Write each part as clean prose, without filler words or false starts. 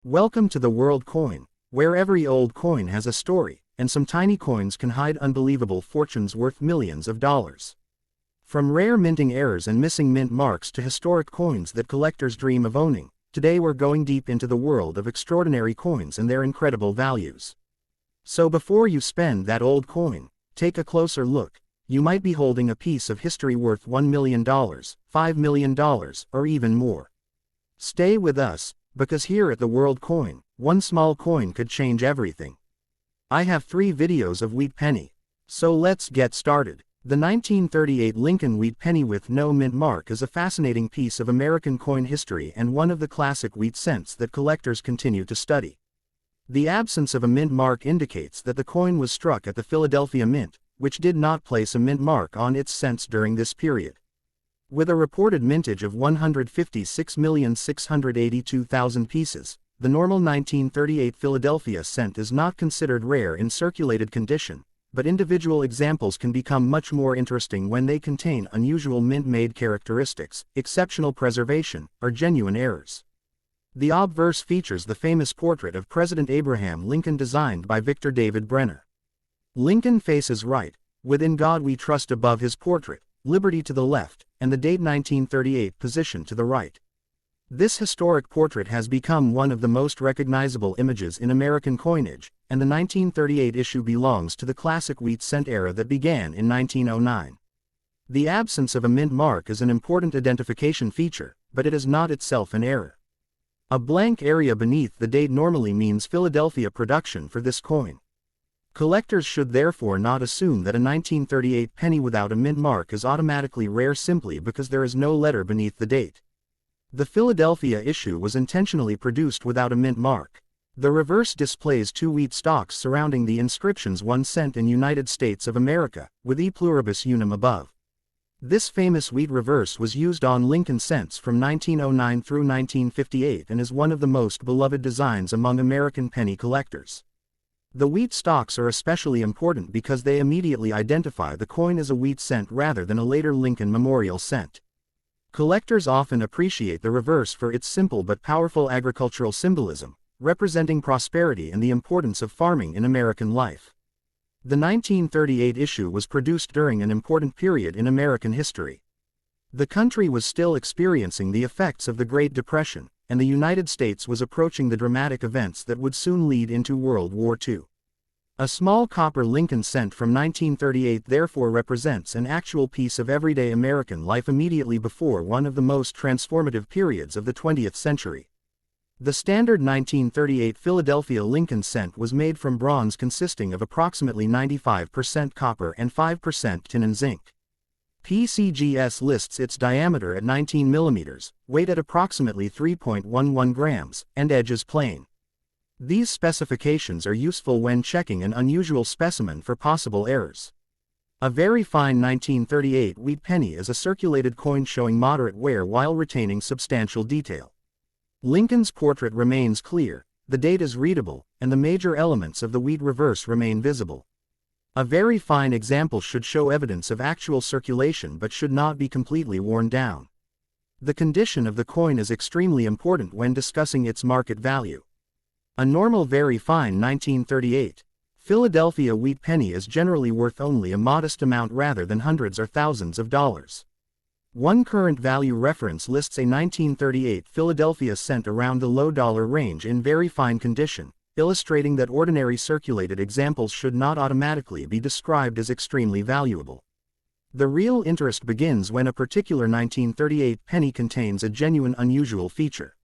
Welcome to the World Coin, where every old coin has a story, and some tiny coins can hide unbelievable fortunes worth millions of dollars. From rare minting errors and missing mint marks to historic coins that collectors dream of owning, today we're going deep into the world of extraordinary coins and their incredible values. So before you spend that old coin, take a closer look. You might be holding a piece of history worth $1 million, $5 million, or even more. Stay with us, because here at the World Coin, one small coin could change everything. I have 3 videos of wheat penny. So let's get started. The 1938 Lincoln Wheat Penny with no mint mark is a fascinating piece of American coin history and one of the classic wheat cents that collectors continue to study. The absence of a mint mark indicates that the coin was struck at the Philadelphia Mint, which did not place a mint mark on its cents during this period. With a reported mintage of 156,682,000 pieces, the normal 1938 Philadelphia cent is not considered rare in circulated condition, but individual examples can become much more interesting when they contain unusual mint-made characteristics, exceptional preservation, or genuine errors. The obverse features the famous portrait of President Abraham Lincoln designed by Victor David Brenner. Lincoln faces right, with "In God We Trust" above his portrait, "Liberty" to the left, and the date 1938 positioned to the right. This historic portrait has become one of the most recognizable images in American coinage, and the 1938 issue belongs to the classic wheat cent era that began in 1909. The absence of a mint mark is an important identification feature, but it is not itself an error. A blank area beneath the date normally means Philadelphia production for this coin. Collectors should therefore not assume that a 1938 penny without a mint mark is automatically rare simply because there is no letter beneath the date. The Philadelphia issue was intentionally produced without a mint mark. The reverse displays 2 wheat stalks surrounding the inscriptions 1 cent in United States of America, with E pluribus unum above. This famous wheat reverse was used on Lincoln cents from 1909 through 1958 and is one of the most beloved designs among American penny collectors. The wheat stalks are especially important because they immediately identify the coin as a wheat cent rather than a later Lincoln Memorial cent. Collectors often appreciate the reverse for its simple but powerful agricultural symbolism, representing prosperity and the importance of farming in American life. The 1938 issue was produced during an important period in American history. The country was still experiencing the effects of the Great Depression, and the United States was approaching the dramatic events that would soon lead into World War II. A small copper Lincoln cent from 1938 therefore represents an actual piece of everyday American life immediately before one of the most transformative periods of the 20th century. The standard 1938 Philadelphia Lincoln cent was made from bronze consisting of approximately 95% copper and 5% tin and zinc. PCGS lists its diameter at 19 mm, weight at approximately 3.11 grams, and edge is plain. These specifications are useful when checking an unusual specimen for possible errors. A very fine 1938 wheat penny is a circulated coin showing moderate wear while retaining substantial detail. Lincoln's portrait remains clear, the date is readable, and the major elements of the wheat reverse remain visible. A very fine example should show evidence of actual circulation but should not be completely worn down. The condition of the coin is extremely important when discussing its market value. A normal very fine 1938 Philadelphia wheat penny is generally worth only a modest amount rather than hundreds or thousands of dollars. One current value reference lists a 1938 Philadelphia cent around the low dollar range in very fine condition, illustrating that ordinary circulated examples should not automatically be described as extremely valuable. The real interest begins when a particular 1938 penny contains a genuine unusual feature.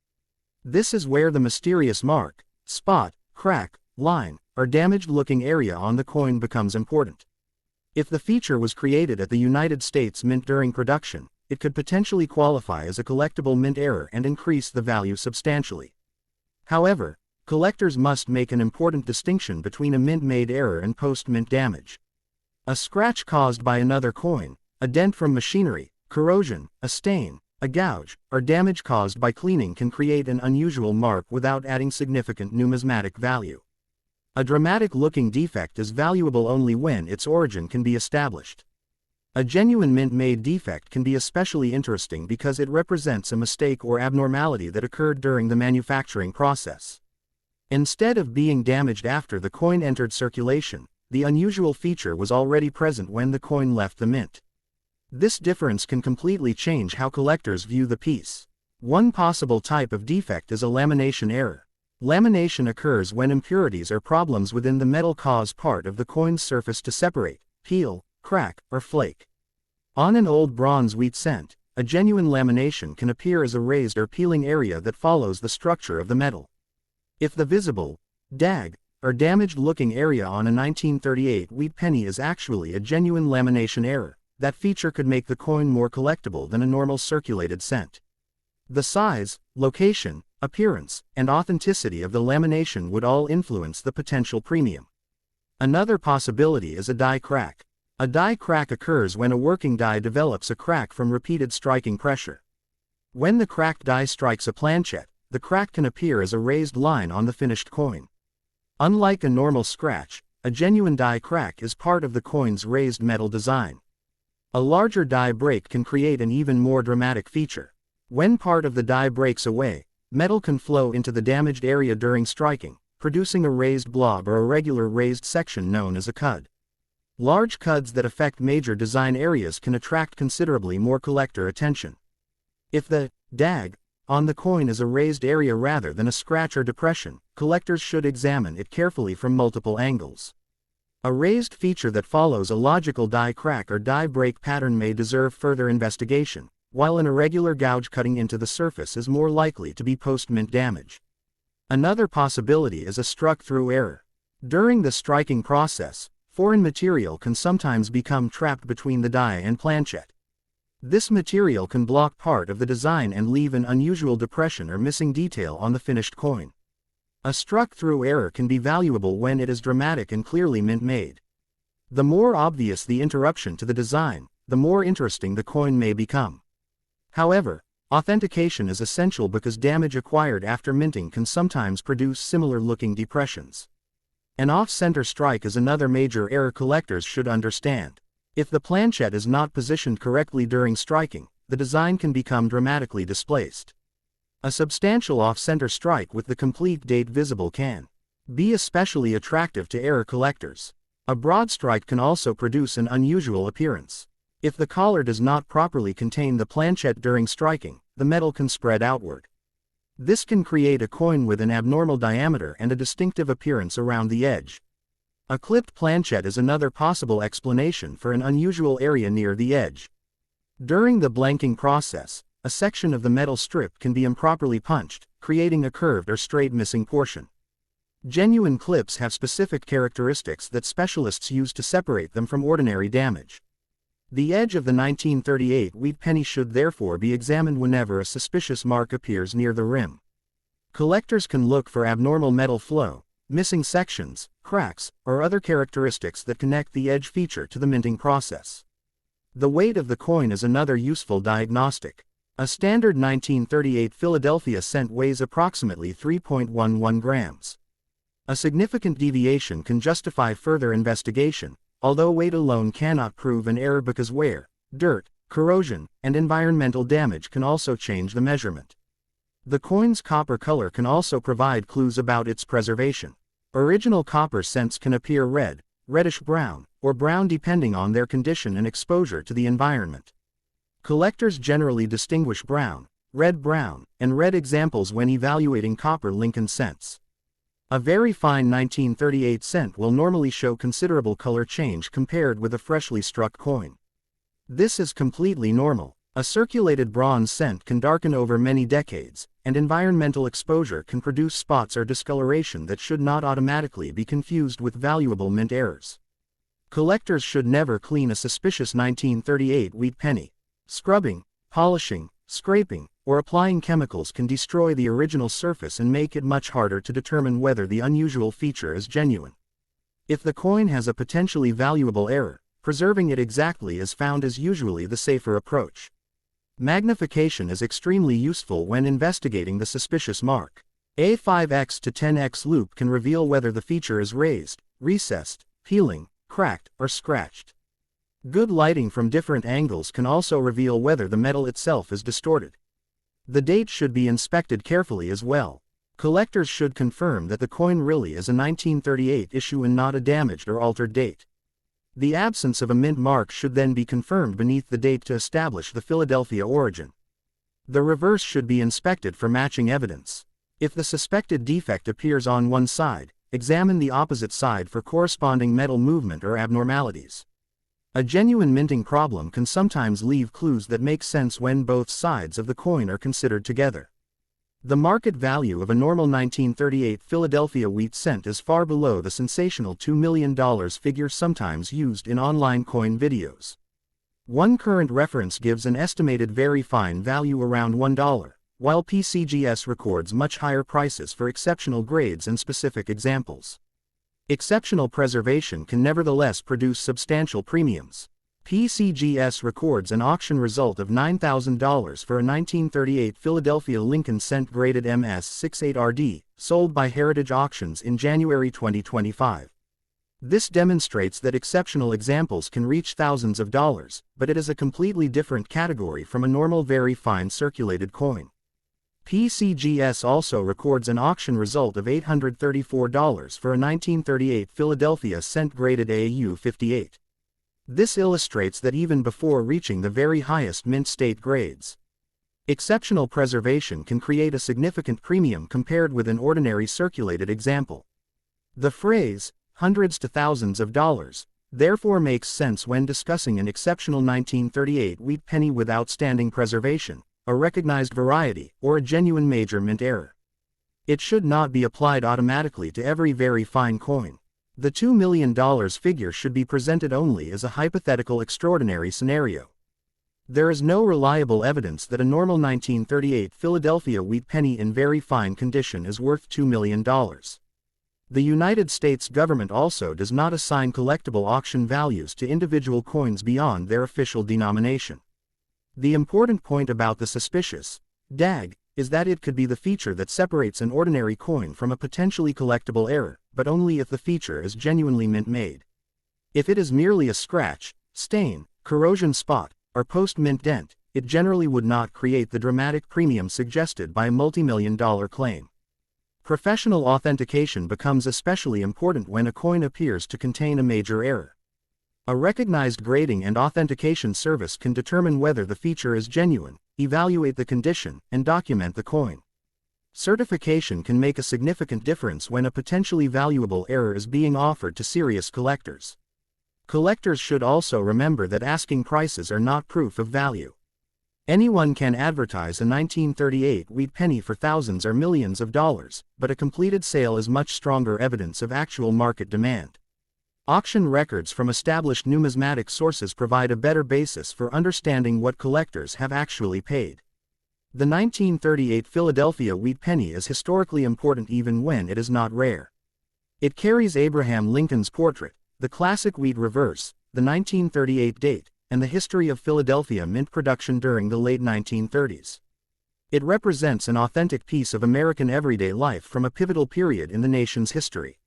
This is where the mysterious mark, spot, crack, line, or damaged-looking area on the coin becomes important. If the feature was created at the United States Mint during production, it could potentially qualify as a collectible mint error and increase the value substantially. However, collectors must make an important distinction between a mint-made error and post-mint damage. A scratch caused by another coin, a dent from machinery, corrosion, a stain, a gouge, or damage caused by cleaning can create an unusual mark without adding significant numismatic value. A dramatic-looking defect is valuable only when its origin can be established. A genuine mint-made defect can be especially interesting because it represents a mistake or abnormality that occurred during the manufacturing process. Instead of being damaged after the coin entered circulation, the unusual feature was already present when the coin left the mint. This difference can completely change how collectors view the piece. One possible type of defect is a lamination error. Lamination occurs when impurities or problems within the metal cause part of the coin's surface to separate, peel, crack, or flake. On an old bronze wheat cent, a genuine lamination can appear as a raised or peeling area that follows the structure of the metal. If the visible, dag, or damaged-looking area on a 1938 wheat penny is actually a genuine lamination error, that feature could make the coin more collectible than a normal circulated cent. The size, location, appearance, and authenticity of the lamination would all influence the potential premium. Another possibility is a die crack. A die crack occurs when a working die develops a crack from repeated striking pressure. When the cracked die strikes a planchet, the crack can appear as a raised line on the finished coin. Unlike a normal scratch, a genuine die crack is part of the coin's raised metal design. A larger die break can create an even more dramatic feature. When part of the die breaks away, metal can flow into the damaged area during striking, producing a raised blob or a regular raised section known as a cud. Large cuds that affect major design areas can attract considerably more collector attention. If the dag on the coin is a raised area rather than a scratch or depression, collectors should examine it carefully from multiple angles. A raised feature that follows a logical die crack or die break pattern may deserve further investigation, while an irregular gouge cutting into the surface is more likely to be post-mint damage. Another possibility is a struck-through error. During the striking process, foreign material can sometimes become trapped between the die and planchet. This material can block part of the design and leave an unusual depression or missing detail on the finished coin. A struck-through error can be valuable when it is dramatic and clearly mint-made. The more obvious the interruption to the design, the more interesting the coin may become. However, authentication is essential because damage acquired after minting can sometimes produce similar-looking depressions. An off-center strike is another major error collectors should understand. If the planchet is not positioned correctly during striking, the design can become dramatically displaced. A substantial off-center strike with the complete date visible can be especially attractive to error collectors. A broad strike can also produce an unusual appearance. If the collar does not properly contain the planchet during striking, the metal can spread outward. This can create a coin with an abnormal diameter and a distinctive appearance around the edge. A clipped planchet is another possible explanation for an unusual area near the edge. During the blanking process, a section of the metal strip can be improperly punched, creating a curved or straight missing portion. Genuine clips have specific characteristics that specialists use to separate them from ordinary damage. The edge of the 1938 wheat penny should therefore be examined whenever a suspicious mark appears near the rim. Collectors can look for abnormal metal flow, missing sections, cracks, or other characteristics that connect the edge feature to the minting process. The weight of the coin is another useful diagnostic. A standard 1938 Philadelphia cent weighs approximately 3.11 grams. A significant deviation can justify further investigation, although weight alone cannot prove an error because wear, dirt, corrosion, and environmental damage can also change the measurement. The coin's copper color can also provide clues about its preservation. Original copper cents can appear red, reddish-brown, or brown depending on their condition and exposure to the environment. Collectors generally distinguish brown, red-brown, and red examples when evaluating copper Lincoln cents. A very fine 1938 cent will normally show considerable color change compared with a freshly struck coin. This is completely normal. A circulated bronze cent can darken over many decades, and environmental exposure can produce spots or discoloration that should not automatically be confused with valuable mint errors. Collectors should never clean a suspicious 1938 wheat penny. Scrubbing, polishing, scraping, or applying chemicals can destroy the original surface and make it much harder to determine whether the unusual feature is genuine. If the coin has a potentially valuable error, preserving it exactly as found is usually the safer approach. Magnification is extremely useful when investigating the suspicious mark. A 5x to 10x loupe can reveal whether the feature is raised, recessed, peeling, cracked, or scratched. Good lighting from different angles can also reveal whether the metal itself is distorted. The date should be inspected carefully as well. Collectors should confirm that the coin really is a 1938 issue and not a damaged or altered date. The absence of a mint mark should then be confirmed beneath the date to establish the Philadelphia origin. The reverse should be inspected for matching evidence. If the suspected defect appears on one side, examine the opposite side for corresponding metal movement or abnormalities. A genuine minting problem can sometimes leave clues that make sense when both sides of the coin are considered together. The market value of a normal 1938 Philadelphia wheat cent is far below the sensational $2 million figure sometimes used in online coin videos. One current reference gives an estimated very fine value around $1, while PCGS records much higher prices for exceptional grades and specific examples. Exceptional preservation can nevertheless produce substantial premiums. PCGS records an auction result of $9,000 for a 1938 Philadelphia Lincoln cent graded MS68RD, sold by Heritage Auctions in January 2025. This demonstrates that exceptional examples can reach thousands of dollars, but it is a completely different category from a normal very fine circulated coin. PCGS also records an auction result of $834 for a 1938 Philadelphia cent graded AU58. This illustrates that even before reaching the very highest mint state grades, exceptional preservation can create a significant premium compared with an ordinary circulated example. The phrase, hundreds to thousands of dollars, therefore makes sense when discussing an exceptional 1938 wheat penny with outstanding preservation, a recognized variety, or a genuine major mint error. It should not be applied automatically to every very fine coin. The $2 million figure should be presented only as a hypothetical extraordinary scenario. There is no reliable evidence that a normal 1938 Philadelphia wheat penny in very fine condition is worth $2 million. The United States government also does not assign collectible auction values to individual coins beyond their official denomination. The important point about the suspicious DAG is that it could be the feature that separates an ordinary coin from a potentially collectible error, but only if the feature is genuinely mint-made. If it is merely a scratch, stain, corrosion spot, or post-mint dent, it generally would not create the dramatic premium suggested by a multi-million-dollar claim. Professional authentication becomes especially important when a coin appears to contain a major error. A recognized grading and authentication service can determine whether the feature is genuine, evaluate the condition, and document the coin. Certification can make a significant difference when a potentially valuable error is being offered to serious collectors. Collectors should also remember that asking prices are not proof of value. Anyone can advertise a 1938 wheat penny for thousands or millions of dollars, but a completed sale is much stronger evidence of actual market demand. Auction records from established numismatic sources provide a better basis for understanding what collectors have actually paid. The 1938 Philadelphia wheat penny is historically important even when it is not rare. It carries Abraham Lincoln's portrait, the classic wheat reverse, the 1938 date, and the history of Philadelphia mint production during the late 1930s. It represents an authentic piece of American everyday life from a pivotal period in the nation's history.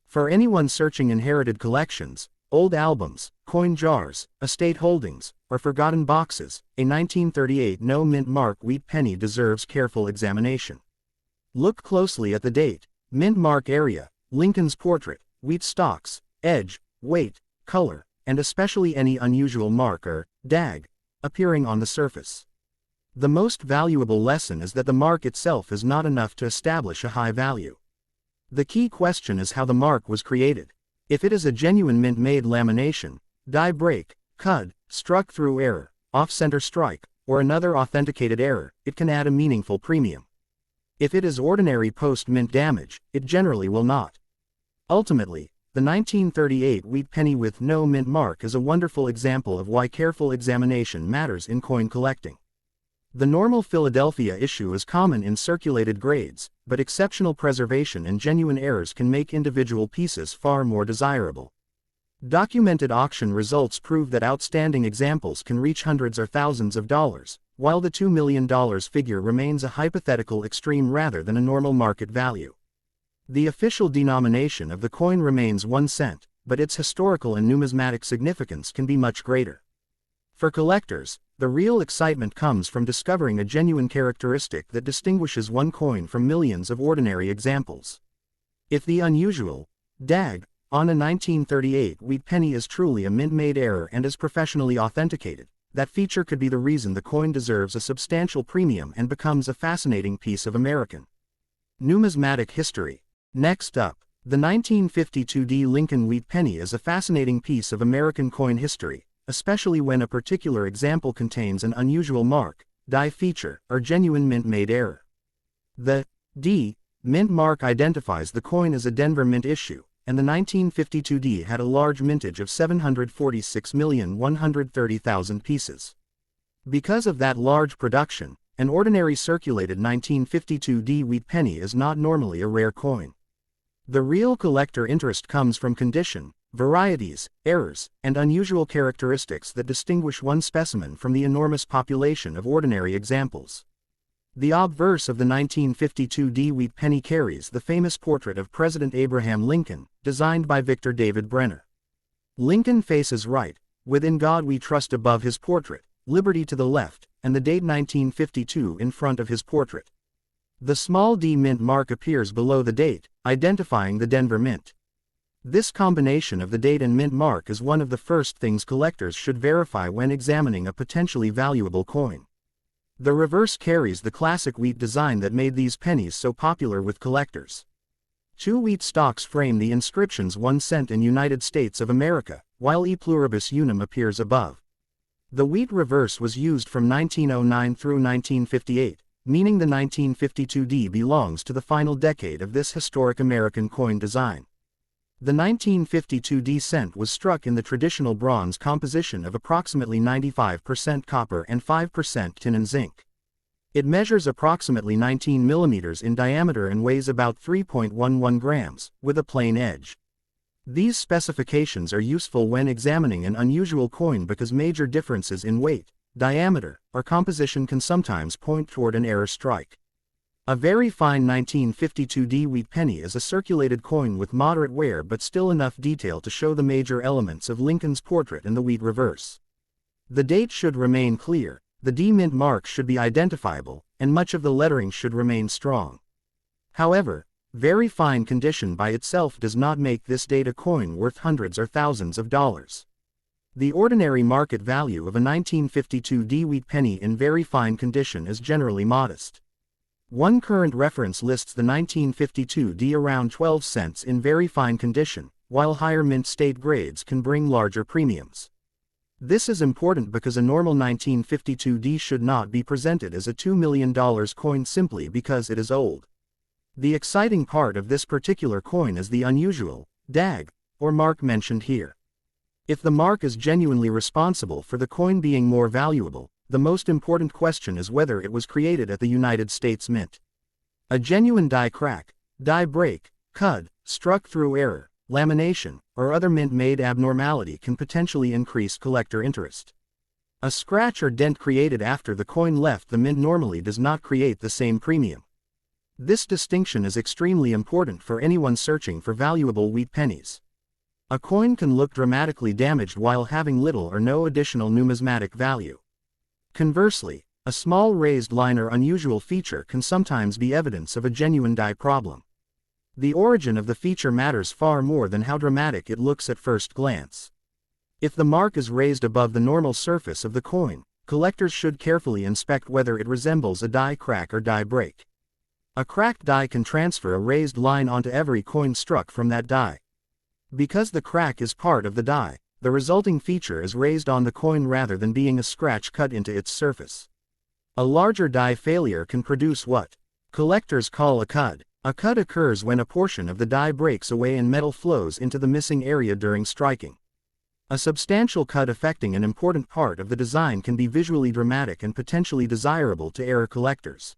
For anyone searching inherited collections, old albums, coin jars, estate holdings, or forgotten boxes, a 1938 no mint mark wheat penny deserves careful examination. Look closely at the date, mint mark area, Lincoln's portrait, wheat stalks, edge, weight, color, and especially any unusual mark or DAG appearing on the surface. The most valuable lesson is that the mark itself is not enough to establish a high value. The key question is how the mark was created. If it is a genuine mint-made lamination, die break, cud, struck through error, off-center strike, or another authenticated error, it can add a meaningful premium. If it is ordinary post-mint damage, it generally will not. Ultimately, the 1938 wheat penny with no mint mark is a wonderful example of why careful examination matters in coin collecting. The normal Philadelphia issue is common in circulated grades, but exceptional preservation and genuine errors can make individual pieces far more desirable. Documented auction results prove that outstanding examples can reach hundreds or thousands of dollars, while the $2 million figure remains a hypothetical extreme rather than a normal market value. The official denomination of the coin remains 1 cent, but its historical and numismatic significance can be much greater. For collectors, The real excitement comes from discovering a genuine characteristic that distinguishes one coin from millions of ordinary examples. If the unusual DAG on a 1938 wheat penny is truly a mint-made error and is professionally authenticated, that feature could be the reason the coin deserves a substantial premium and becomes a fascinating piece of American numismatic history. Next up, the 1952 Lincoln Wheat Penny is a fascinating piece of American coin history, especially when a particular example contains an unusual mark, die feature, or genuine mint-made error. The D mint mark identifies the coin as a Denver Mint issue, and the 1952 D had a large mintage of 746,130,000 pieces. Because of that large production, an ordinary circulated 1952 D wheat penny is not normally a rare coin. The real collector interest comes from condition, varieties, errors, and unusual characteristics that distinguish one specimen from the enormous population of ordinary examples. The obverse of the 1952 D wheat penny carries the famous portrait of President Abraham Lincoln, designed by Victor David Brenner. Lincoln faces right, with "In God We Trust" above his portrait, liberty to the left, and the date 1952 in front of his portrait. The small d mint mark appears below the date, identifying the Denver Mint. This combination of the date and mint mark is one of the first things collectors should verify when examining a potentially valuable coin. The reverse carries the classic wheat design that made these pennies so popular with collectors. Two wheat stalks frame the inscriptions 1 cent in United States of America, while E pluribus unum appears above. The wheat reverse was used from 1909 through 1958, meaning the 1952 D belongs to the final decade of this historic American coin design. The 1952 D cent was struck in the traditional bronze composition of approximately 95% copper and 5% tin and zinc. It measures approximately 19 millimeters in diameter and weighs about 3.11 grams, with a plain edge. These specifications are useful when examining an unusual coin because major differences in weight, diameter, or composition can sometimes point toward an error strike. A very fine 1952 D wheat penny is a circulated coin with moderate wear but still enough detail to show the major elements of Lincoln's portrait and the wheat reverse. The date should remain clear, the D mint mark should be identifiable, and much of the lettering should remain strong. However, very fine condition by itself does not make this date a coin worth hundreds or thousands of dollars. The ordinary market value of a 1952 D wheat penny in very fine condition is generally modest. One current reference lists the 1952 D around 12 cents in very fine condition, while higher mint state grades can bring larger premiums. This is important because a normal 1952 D should not be presented as a $2 million coin simply because it is old. The exciting part of this particular coin is the unusual DAG, or mark mentioned here. If the mark is genuinely responsible for the coin being more valuable, the most important question is whether it was created at the United States Mint. A genuine die crack, die break, cud, struck through error, lamination, or other mint-made abnormality can potentially increase collector interest. A scratch or dent created after the coin left the mint normally does not create the same premium. This distinction is extremely important for anyone searching for valuable wheat pennies. A coin can look dramatically damaged while having little or no additional numismatic value. Conversely, a small raised line or unusual feature can sometimes be evidence of a genuine die problem. The origin of the feature matters far more than how dramatic it looks at first glance. If the mark is raised above the normal surface of the coin, collectors should carefully inspect whether it resembles a die crack or die break. A cracked die can transfer a raised line onto every coin struck from that die. Because the crack is part of the die, the resulting feature is raised on the coin rather than being a scratch cut into its surface. A larger die failure can produce what collectors call a cud. A cud occurs when a portion of the die breaks away and metal flows into the missing area during striking. A substantial cud affecting an important part of the design can be visually dramatic and potentially desirable to error collectors.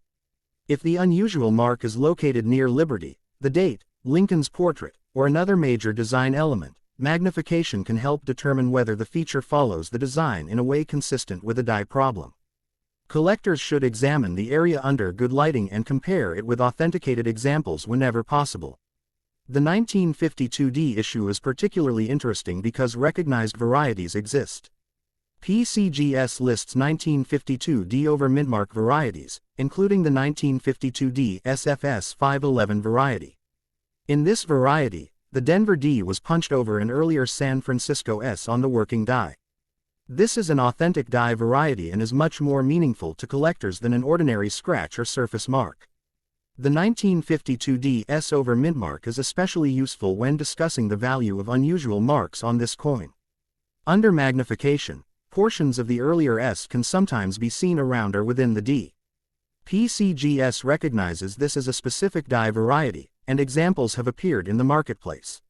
If the unusual mark is located near Liberty, the date, Lincoln's portrait, or another major design element, magnification can help determine whether the feature follows the design in a way consistent with a die problem. Collectors should examine the area under good lighting and compare it with authenticated examples whenever possible. The 1952 D issue is particularly interesting because recognized varieties exist. PCGS lists 1952D over mintmark varieties, including the 1952D SFS 511 variety. In this variety, the Denver D was punched over an earlier San Francisco S on the working die. This is an authentic die variety and is much more meaningful to collectors than an ordinary scratch or surface mark. The 1952D S over mintmark is especially useful when discussing the value of unusual marks on this coin. Under magnification, portions of the earlier S can sometimes be seen around or within the D. PCGS recognizes this as a specific die variety, and examples have appeared in the marketplace.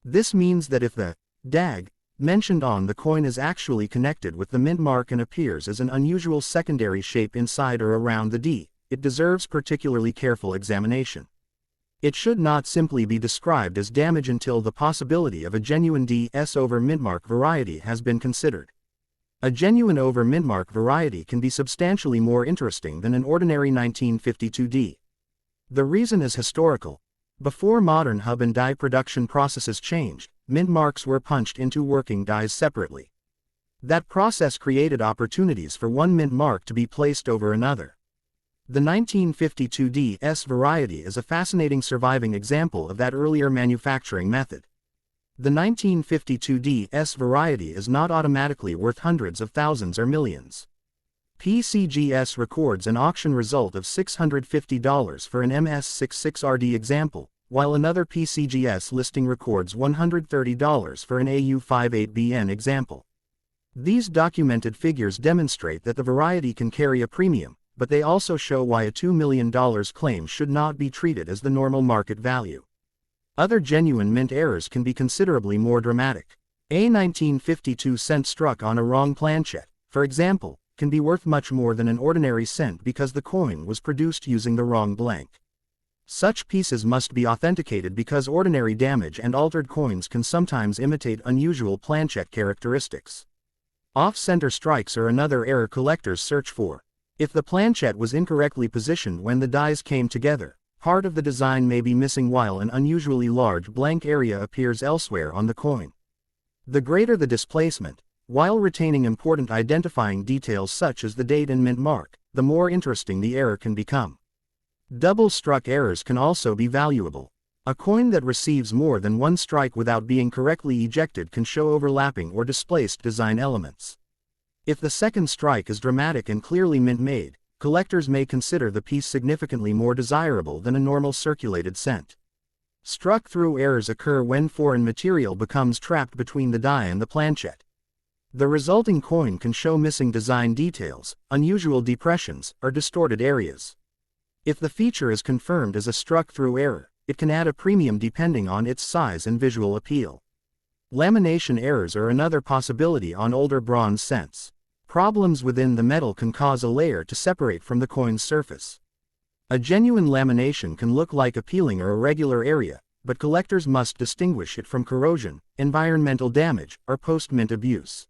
This means that if the DAG mentioned on the coin is actually connected with the mint mark and appears as an unusual secondary shape inside or around the D, it deserves particularly careful examination. It should not simply be described as damage until the possibility of a genuine D S over mintmark variety has been considered. A genuine over mintmark variety can be substantially more interesting than an ordinary 1952D. The reason is historical. Before modern hub and die production processes changed, mint marks were punched into working dies separately. That process created opportunities for one mint mark to be placed over another. The 1952D S variety is a fascinating surviving example of that earlier manufacturing method. The 1952D S variety is not automatically worth hundreds of thousands or millions. PCGS records an auction result of $650 for an MS66RD example, while another PCGS listing records $130 for an AU58BN example. These documented figures demonstrate that the variety can carry a premium, but they also show why a $2 million claim should not be treated as the normal market value. Other genuine mint errors can be considerably more dramatic. A 1952 cent struck on a wrong planchet, for example, can be worth much more than an ordinary cent because the coin was produced using the wrong blank. Such pieces must be authenticated because ordinary damage and altered coins can sometimes imitate unusual planchet characteristics. Off-center strikes are another error collectors search for. If the planchet was incorrectly positioned when the dies came together, part of the design may be missing while an unusually large blank area appears elsewhere on the coin. The greater the displacement, while retaining important identifying details such as the date and mint mark, the more interesting the error can become. Double-struck errors can also be valuable. A coin that receives more than one strike without being correctly ejected can show overlapping or displaced design elements. If the second strike is dramatic and clearly mint-made, collectors may consider the piece significantly more desirable than a normal circulated cent. Struck-through errors occur when foreign material becomes trapped between the die and the planchet. The resulting coin can show missing design details, unusual depressions, or distorted areas. If the feature is confirmed as a struck-through error, it can add a premium depending on its size and visual appeal. Lamination errors are another possibility on older bronze cents. Problems within the metal can cause a layer to separate from the coin's surface. A genuine lamination can look like a peeling or irregular area, but collectors must distinguish it from corrosion, environmental damage, or post-mint abuse.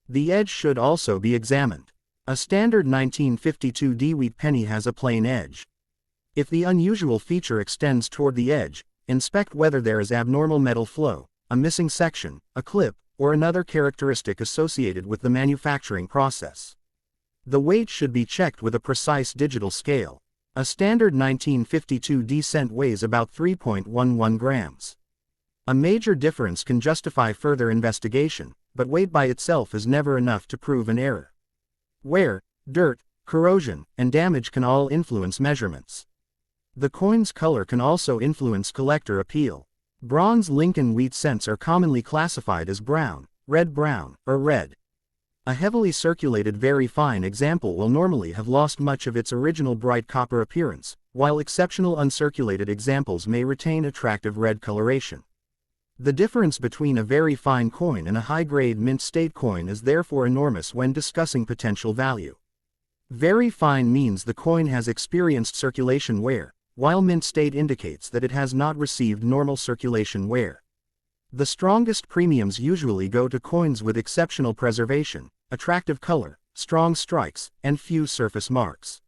The edge should also be examined. A standard 1952D wheat penny has a plain edge. If the unusual feature extends toward the edge, inspect whether there is abnormal metal flow, a missing section, a clip, or another characteristic associated with the manufacturing process. The weight should be checked with a precise digital scale. A standard 1952D cent weighs about 3.11 grams. A major difference can justify further investigation, but weight by itself is never enough to prove an error. Wear, dirt, corrosion, and damage can all influence measurements. The coin's color can also influence collector appeal. Bronze Lincoln Wheat cents are commonly classified as brown, red-brown, or red. A heavily circulated very fine example will normally have lost much of its original bright copper appearance, while exceptional uncirculated examples may retain attractive red coloration. The difference between a very fine coin and a high-grade mint state coin is therefore enormous when discussing potential value. Very fine means the coin has experienced circulation wear, while mint state indicates that it has not received normal circulation wear. The strongest premiums usually go to coins with exceptional preservation, attractive color, strong strikes, and few surface marks.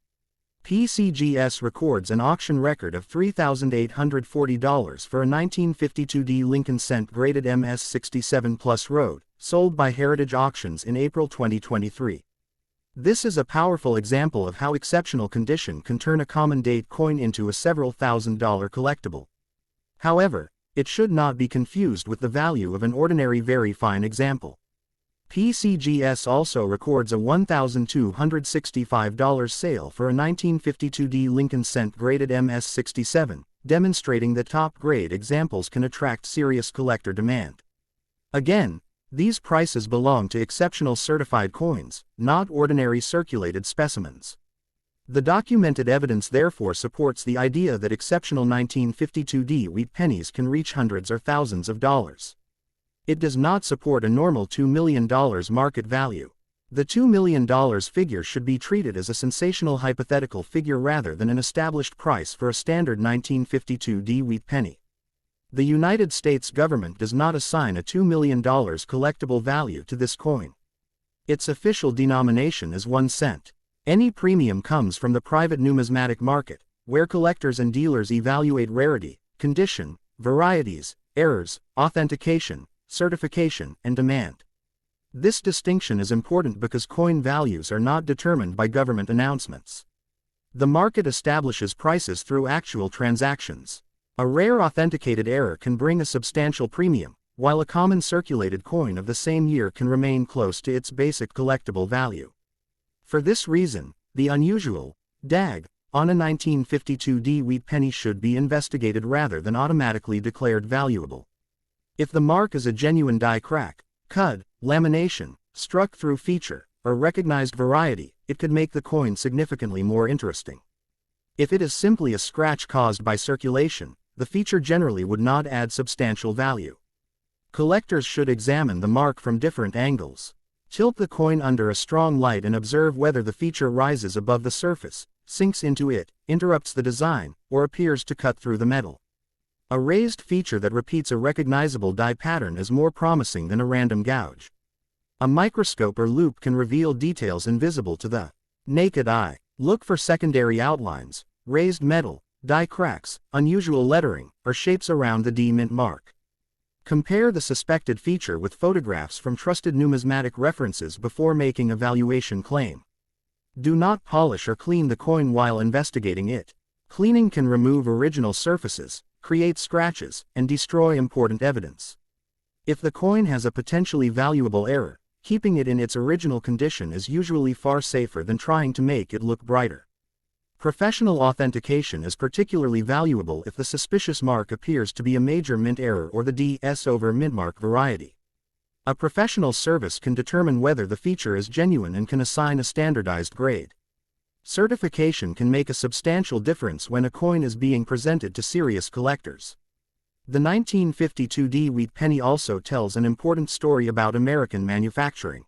PCGS records an auction record of $3,840 for a 1952D Lincoln cent graded MS67 Plus Road, sold by Heritage Auctions in April 2023. This is a powerful example of how exceptional condition can turn a common date coin into a several $1,000 collectible. However, it should not be confused with the value of an ordinary very fine example. PCGS also records a $1,265 sale for a 1952D Lincoln Cent graded MS-67, demonstrating that top-grade examples can attract serious collector demand. Again, these prices belong to exceptional certified coins, not ordinary circulated specimens. The documented evidence therefore supports the idea that exceptional 1952D wheat pennies can reach hundreds or thousands of dollars. It does not support a normal $2 million market value. The $2 million figure should be treated as a sensational hypothetical figure rather than an established price for a standard 1952D wheat penny. The United States government does not assign a $2 million collectible value to this coin. Its official denomination is 1 cent. Any premium comes from the private numismatic market, where collectors and dealers evaluate rarity, condition, varieties, errors, authentication, certification, and demand. This distinction is important because coin values are not determined by government announcements. The market establishes prices through actual transactions. A rare authenticated error can bring a substantial premium, while a common circulated coin of the same year can remain close to its basic collectible value. For this reason, the unusual DAG on a 1952D wheat penny should be investigated rather than automatically declared valuable. If the mark is a genuine die crack, cud, lamination, struck-through feature, or recognized variety, it could make the coin significantly more interesting. If it is simply a scratch caused by circulation, the feature generally would not add substantial value. Collectors should examine the mark from different angles. Tilt the coin under a strong light and observe whether the feature rises above the surface, sinks into it, interrupts the design, or appears to cut through the metal. A raised feature that repeats a recognizable die pattern is more promising than a random gouge. A microscope or loupe can reveal details invisible to the naked eye. Look for secondary outlines, raised metal, die cracks, unusual lettering, or shapes around the D mint mark. Compare the suspected feature with photographs from trusted numismatic references before making a valuation claim. Do not polish or clean the coin while investigating it. Cleaning can remove original surfaces, create scratches, and destroy important evidence. If the coin has a potentially valuable error, keeping it in its original condition is usually far safer than trying to make it look brighter. Professional authentication is particularly valuable if the suspicious mark appears to be a major mint error or the DS over mint mark variety. A professional service can determine whether the feature is genuine and can assign a standardized grade. Certification can make a substantial difference when a coin is being presented to serious collectors. The 1952D wheat penny also tells an important story about American manufacturing.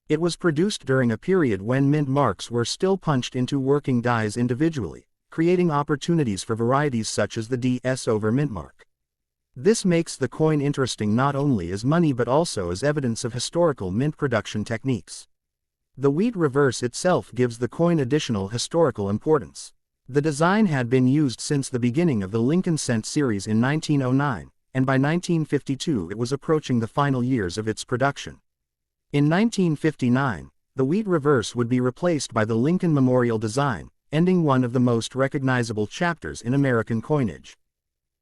It was produced during a period when mint marks were still punched into working dies individually, creating opportunities for varieties such as the DS over mint mark. This makes the coin interesting not only as money but also as evidence of historical mint production techniques. The wheat reverse itself gives the coin additional historical importance. The design had been used since the beginning of the Lincoln Cent series in 1909, and by 1952 it was approaching the final years of its production. In 1959, the wheat reverse would be replaced by the Lincoln Memorial design, ending one of the most recognizable chapters in American coinage.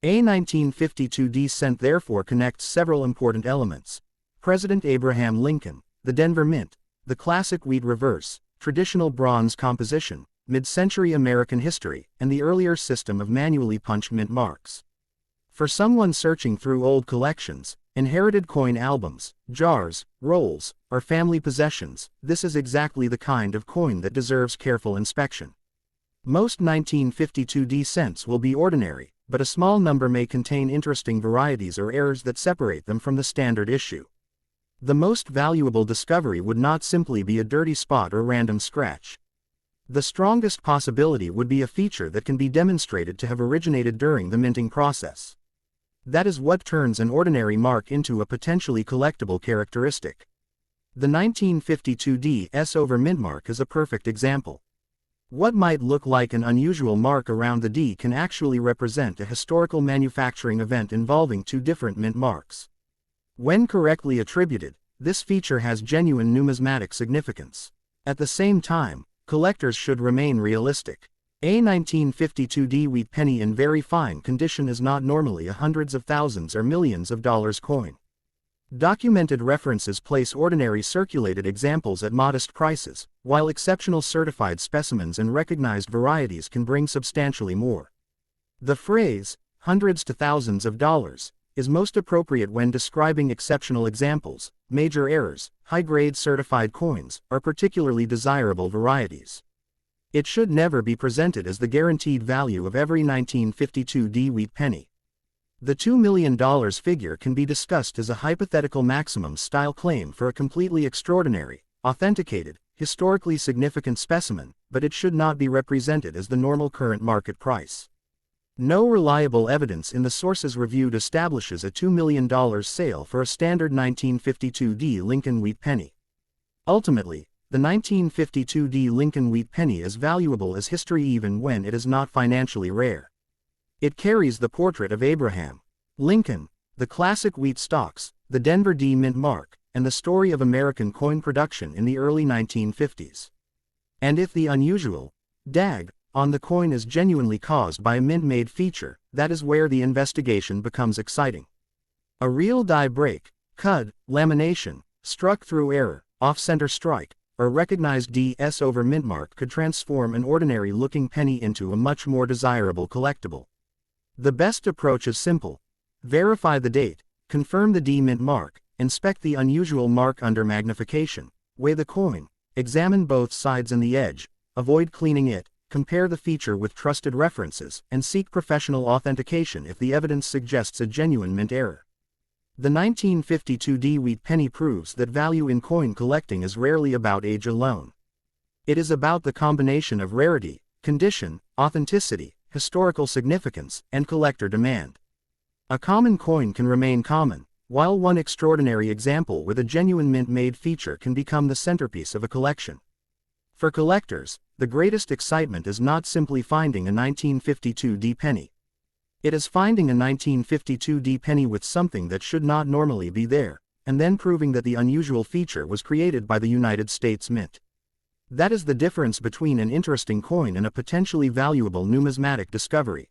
A 1952D cent therefore connects several important elements: President Abraham Lincoln, the Denver Mint, the classic wheat reverse, traditional bronze composition, mid-century American history, and the earlier system of manually punched mint marks. For someone searching through old collections, inherited coin albums, jars, rolls, or family possessions, this is exactly the kind of coin that deserves careful inspection. Most 1952D cents will be ordinary, but a small number may contain interesting varieties or errors that separate them from the standard issue. The most valuable discovery would not simply be a dirty spot or random scratch. The strongest possibility would be a feature that can be demonstrated to have originated during the minting process. That is what turns an ordinary mark into a potentially collectible characteristic. The 1952D S over mint mark is a perfect example. What might look like an unusual mark around the D can actually represent a historical manufacturing event involving two different mint marks. When correctly attributed, This feature has genuine numismatic significance. At the same time, collectors should remain realistic. A 1952 wheat penny in very fine condition is not normally a hundreds of thousands or millions of dollars coin. Documented references place ordinary circulated examples at modest prices, while exceptional certified specimens and recognized varieties can bring substantially more. The phrase, hundreds to thousands of dollars, is most appropriate when describing exceptional examples, major errors, high-grade certified coins, or particularly desirable varieties. It should never be presented as the guaranteed value of every 1952 wheat penny. The $2 million figure can be discussed as a hypothetical maximum-style claim for a completely extraordinary, authenticated, historically significant specimen, but it should not be represented as the normal current market price. No reliable evidence in the sources reviewed establishes a $2 million sale for a standard 1952 Lincoln Wheat Penny. Ultimately, the 1952 Lincoln Wheat Penny is valuable as history even when it is not financially rare. It carries the portrait of Abraham Lincoln, the classic wheat stalks, the Denver D mint mark, and the story of American coin production in the early 1950s. And if the unusual DAG on the coin is genuinely caused by a mint-made feature, that is where the investigation becomes exciting. A real die break, cud, lamination, struck through error, off-center strike, or recognized DS over mint mark could transform an ordinary-looking penny into a much more desirable collectible. The best approach is simple. Verify the date, confirm the D mint mark, inspect the unusual mark under magnification, weigh the coin, examine both sides and the edge, avoid cleaning it, compare the feature with trusted references, and seek professional authentication if the evidence suggests a genuine mint error. The 1952 wheat penny proves that value in coin collecting is rarely about age alone. It is about the combination of rarity, condition, authenticity, historical significance, and collector demand. A common coin can remain common, while one extraordinary example with a genuine mint-made feature can become the centerpiece of a collection. For collectors, the greatest excitement is not simply finding a 1952 penny. It is finding a 1952 penny with something that should not normally be there, and then proving that the unusual feature was created by the United States Mint. That is the difference between an interesting coin and a potentially valuable numismatic discovery.